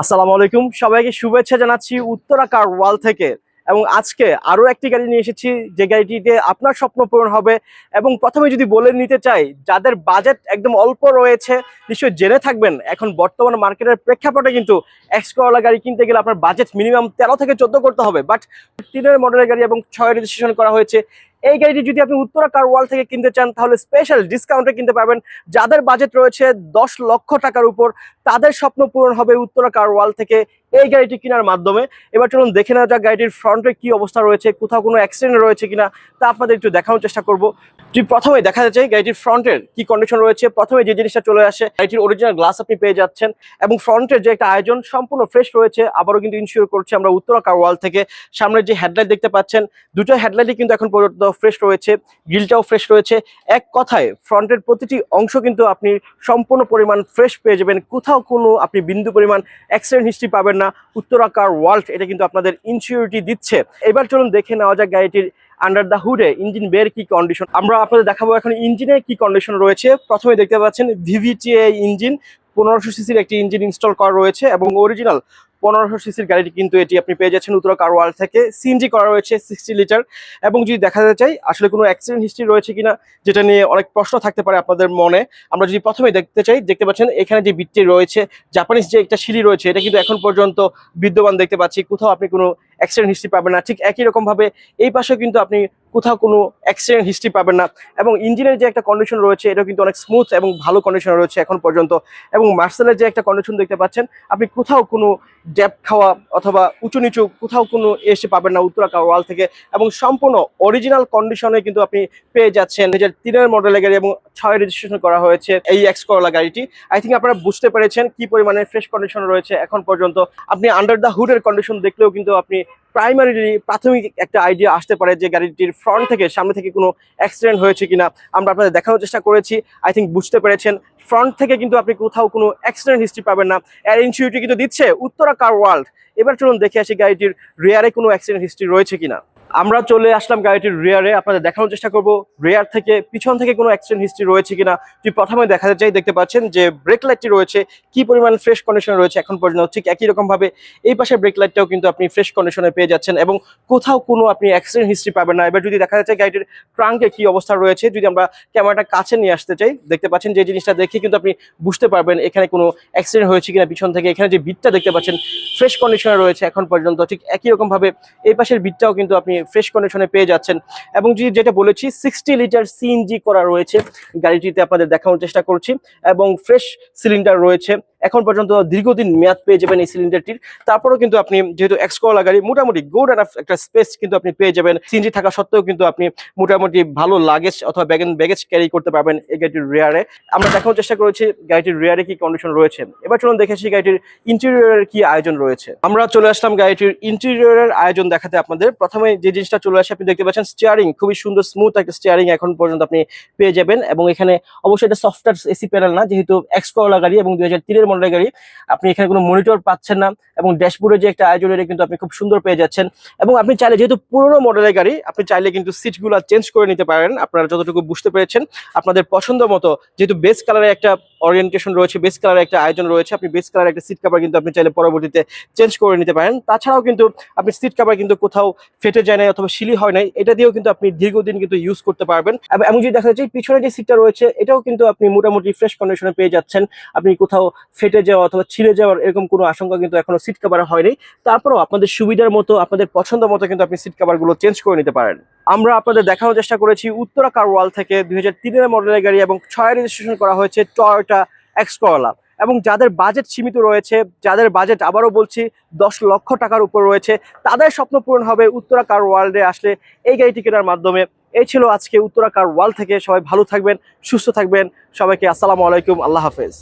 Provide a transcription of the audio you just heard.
আসসালামু আলাইকুম, সবাইকে শুভেচ্ছা জানাচ্ছি উত্তরা কার ওয়াল থেকে। এবং আজকে আরো একটি গাড়ি নিয়ে এসেছি, যে গাড়িটিতে আপনার স্বপ্ন পূরণ হবে। এবং প্রথমে যদি বলে নিতে চাই, যাদের বাজেট একদম অল্প রয়েছে নিশ্চয়ই জেনে থাকবেন, এখন বর্তমান মার্কেটের প্রেক্ষাপটে কিন্তু এক্স করলা গাড়ি কিনতে গেলে আপনার বাজেট মিনিমাম 13 থেকে 14 করতে হবে। বাট 3 মডেলের গাড়ি এবং 6 রেজিস্ট্রেশন করা হয়েছে। এই গাড়িটি যদি আপনি উত্তরা কার ওয়াল থেকে কিনতে চান তাহলে স্পেশাল ডিসকাউন্টে কিনতে পারবেন। যাদের বাজেট রয়েছে 10 লক্ষ টাকার উপর, তাদের স্বপ্ন পূরণ হবে উত্তরা কার ওয়াল থেকে এই গাড়িটি কেনার মাধ্যমে। এবার চলুন দেখে নেওয়া যাক গাড়িটির ফ্রন্টে কি অবস্থা রয়েছে, কোথাও কোনো অ্যাক্সিডেন্ট রয়েছে কিনা তা আপনাদের একটু দেখানোর চেষ্টা করব। যদি প্রথমে দেখা যাচ্ছে গাড়িটির ফ্রন্টের কি কন্ডিশন রয়েছে, প্রথমে যে জিনিসটা চলে আসে, গাড়িটির অরিজিনাল গ্লাস আপনি পেয়ে যাচ্ছেন এবং ফ্রন্টের যে একটা আয়োজন সম্পূর্ণ ফ্রেশ রয়েছে। আবারও কিন্তু ইনশিওর করছে আমরা উত্তরা কার ওয়াল থেকে। সামনের যে হেডলাইট দেখতে পাচ্ছেন, দুটো হেডলাইটই কিন্তু এখন পর্যন্ত ফ্রেশ রয়েছে, গ্রিলটাও ফ্রেশ রয়েছে। এক কথায় ফ্রন্টের প্রতিটি অংশ কিন্তু আপনি সম্পূর্ণ পরিমাণ ফ্রেশ পেয়ে যাবেন, কোথাও কোনো আপনি বিন্দু পরিমাণ অ্যাক্সিডেন্ট হিস্ট্রি পাবেন না। উত্তরা কার ওয়ার্ল্ড এটা কিন্তু আপনাদের ইনসিউরিটি দিচ্ছে। এবার চলুন দেখে নেওয়া যাক গাড়িটির আন্ডার দ্য হুডে ইঞ্জিন বের কি কন্ডিশন। আমরা আপনাদের দেখাবো এখন ইঞ্জিনের কি কন্ডিশন রয়েছে। প্রথমে দেখতে পাচ্ছেন ভিভিটিএ ইঞ্জিন, 1500 সিসির একটি ইঞ্জিন ইনস্টল করা রয়েছে এবং অরিজিনাল 1500 সিসির গাড়িটি কিন্তু এটি আপনি পেয়ে যাচ্ছেন উত্তরা কার ওয়ার্ল্ড থেকে। সিএনজি করা রয়েছে 60 লিটার। এবং যদি দেখা যায় আসলে কোনো অ্যাক্সিডেন্ট হিস্ট্রি রয়েছে কিনা, যেটা নিয়ে অনেক প্রশ্ন থাকতে পারে আপনাদের মনে, আমরা যদি প্রথমে দেখতে চাই, দেখতে পাচ্ছেন এখানে যে বিটটি রয়েছে, জাপানিজ যে একটা সিঁড়ি রয়েছে, এটা কিন্তু এখন পর্যন্ত বিদ্যমান দেখতে পাচ্ছি। কোথাও আপনি কোনো অ্যাক্সিডেন্ট হিস্ট্রি পাবেন না। ঠিক একই রকম ভাবে এই পাশেও কিন্তু আপনি কোথাও কোনো অ্যাক্সিডেন্ট হিস্ট্রি পাবেন না। এবং ইঞ্জিনের যে একটা কন্ডিশন রয়েছে, এটা কিন্তু অনেক স্মুথ এবং ভালো কন্ডিশন রয়েছে এখন পর্যন্ত। এবং মার্সেলের যে একটা কন্ডিশন দেখতে পাচ্ছেন, আপনি কোথাও কোনো ড্যাপ খাওয়া অথবা উঁচু নিচু কোথাও কোনো এসে পাবেন না উত্তরা কার ওয়াল থেকে। এবং সম্পূর্ণ অরিজিনাল কন্ডিশনে কিন্তু আপনি পেয়ে যাচ্ছেন 2003 মডেলের গাড়ি এবং 6 রেজিস্ট্রেশন করা হয়েছে এই এক্স করলা গাড়িটি। আই থিঙ্ক আপনারা বুঝতে পেরেছেন কি পরিমাণে ফ্রেশ কন্ডিশন রয়েছে এখন পর্যন্ত। আপনি আন্ডার দ্য হুডের কন্ডিশন দেখলেও কিন্তু আপনি প্রাথমিক একটা আইডিয়া আসতে পারে যে গাড়িটির ফ্রন্ট থেকে সামনে থেকে কোনো অ্যাক্সিডেন্ট হয়েছে কিনা। আমরা আপনাদের দেখানোর চেষ্টা করেছি, আই থিঙ্ক বুঝতে পেরেছেন। ফ্রন্ট থেকে কিন্তু আপনি কোথাও কোনো অ্যাক্সিডেন্ট হিস্ট্রি পাবেন না। এর ইনসিউরিটি কিন্তু দিচ্ছে উত্তরা কার ওয়ার্ল্ড। এবার চলুন দেখে আসি গাড়িটির রিয়ারে কোনো অ্যাক্সিডেন্ট হিস্ট্রি রয়েছে কিনা। আমরা চলে আসলাম গাড়িটির রিয়ারে, আপনাদের দেখানোর চেষ্টা করব রিয়ার থেকে পিছন থেকে কোনো অ্যাক্সিডেন্ট হিস্ট্রি রয়েছে কিনা। যদি প্রথমে দেখা যায়, দেখতে পাচ্ছেন যে ব্রেক লাইটটি রয়েছে কি পরিমাণ ফ্রেশ কন্ডিশন রয়েছে এখন পর্যন্ত। ঠিক একই রকম ভাবে এই পাশে ব্রেক লাইটটাও কিন্তু আপনি ফ্রেশ কন্ডিশনে পেয়ে যাচ্ছেন এবং কোথাও কোনো আপনি অ্যাক্সিডেন্ট হিস্ট্রি পাবেন না। এবার যদি দেখা যাচ্ছে গাড়িটির ট্রাঙ্কে কি অবস্থা রয়েছে, যদি আমরা ক্যামেরাটা কাছে নিয়ে আসতে চাই, দেখতে পাচ্ছেন যে জিনিসটা দেখে কিন্তু আপনি বুঝতে পারবেন এখানে কোনো অ্যাক্সিডেন্ট হয়েছে কিনা পিছন থেকে। এখানে যে বিটটা দেখতে পাচ্ছেন ফ্রেশ কন্ডিশনে রয়েছে এখন পর্যন্ত। ঠিক একই রকম ভাবে এই পাশের বিটটাও কিন্তু আপনি ফ্রেশ কন্ডিশনে পেয়ে যাচ্ছেন। এবং যেটা বলেছি 60 লিটার সিএনজি করা রয়েছে গাড়িটিতে, আপনাদের দেখানোর চেষ্টা করছি। এবং ফ্রেশ সিলিন্ডার রয়েছে এখন পর্যন্ত, দীর্ঘদিন মেয়াদ পেয়ে যাবেন এই সিলিন্ডারটির। তারপরেও কিন্তু আপনি যেহেতু এক্স করলা গাড়ি, মোটামুটি গুড এনাফ একটা স্পেস কিন্তু আপনি পেয়ে যাবেন। সিএনজি থাকা সত্ত্বেও কিন্তু আপনি মোটামুটি ভালো লাগেজ অথবা ব্যাগেজ ক্যারি করতে পারবেন এই গাড়িটির রিয়ারে। আমরা দেখানোর চেষ্টা করেছি গাড়িটির রিয়ারে কি কন্ডিশন রয়েছে। এবার চলুন দেখেছি গাড়িটির ইন্টেরিয়রের কি আয়োজন রয়েছে। আমরা চলে আসলাম গাড়িটির ইন্টেরিয়রের আয়োজন দেখাতে আপনাদের। প্রথমে যে জিনিসটা চলে আসে, আপনি দেখতে পাচ্ছেন স্টিয়ারিং, খুবই সুন্দর স্মুথ একটা স্টিয়ারিং এখন পর্যন্ত আপনি পেয়ে যাবেন। এবং এখানে অবশ্যই এটা সফটওয়্যার এসি প্যানেল না, যেহেতু এক্স করলা গাড়ি এবং 2003 মডেলের গাড়ি, আপনি এখানে কোনো মনিটর পাচ্ছেন না। এবং ড্যাশবোর্ডে যে একটা আয়োজন, এটা কিন্তু আপনি খুব সুন্দর পেয়ে যাচ্ছেন। এবং আপনি চাইলে, যেহেতু পুরোনো মডেলের গাড়ি, আপনি চাইলে কিন্তু সিটগুলো চেঞ্জ করে নিতে পারেন। আপনারা যতটুকু বুঝতে পেরেছেন আপনাদের পছন্দ মতো, যেহেতু বেস কালারের একটা ওরিয়েন্টেশন রয়েছে, বেস কালারের একটা আয়োজন রয়েছে, আপনি বেস কালারের একটা সিট কভার কিন্তু আপনি চাইলে পরবর্তীতে চেঞ্জ করে নিতে পারেন। তাছাড়াও কিন্তু আপনি সিট কভার কিন্তু কোথাও ফেটে যায় নাই অথবা শিলি হয় নাই, এটা দিয়েও কিন্তু আপনি দীর্ঘদিন কিন্তু ইউজ করতে পারবেন। এবং যদি দেখা যাচ্ছে পিছনে যে সিটটা রয়েছে, এটাও কিন্তু আপনি মোটামুটি ফ্রেশ কন্ডিশনে পেয়ে যাচ্ছেন। আপনি কোথাও ফেটে যাওয়া অথবা ছিঁড়ে যাওয়ার এরকম কোনো আশঙ্কা কিন্তু এখনো সিট কভার হয়নি। তারপরেও আপনাদের সুবিধার মতো, আপনাদের পছন্দ মতো কিন্তু আপনি সিট কভার গুলো চেঞ্জ করে নিতে পারেন। আমরা আপনাদের দেখানোর চেষ্টা করেছি উত্তরা কার ওয়াল থেকে 2003 মডেলের গাড়ি এবং 6 রেজিস্ট্রেশন করা হয়েছে টয়োটা এক্স করলা। এবং যাদের বাজেট সীমিত রয়েছে, যাদের বাজেট আবারও বলছি 10 লক্ষ টাকার উপর রয়েছে, তাদের স্বপ্ন পূরণ হবে উত্তরা কার ওয়ার্ল্ডে আসলে এই গাড়িটি কেনার মাধ্যমে। এই ছিল আজকে উত্তরা কার ওয়াল থেকে। সবাই ভালো থাকবেন, সুস্থ থাকবেন। সবাইকে আসসালামু আলাইকুম, আল্লাহ হাফেজ।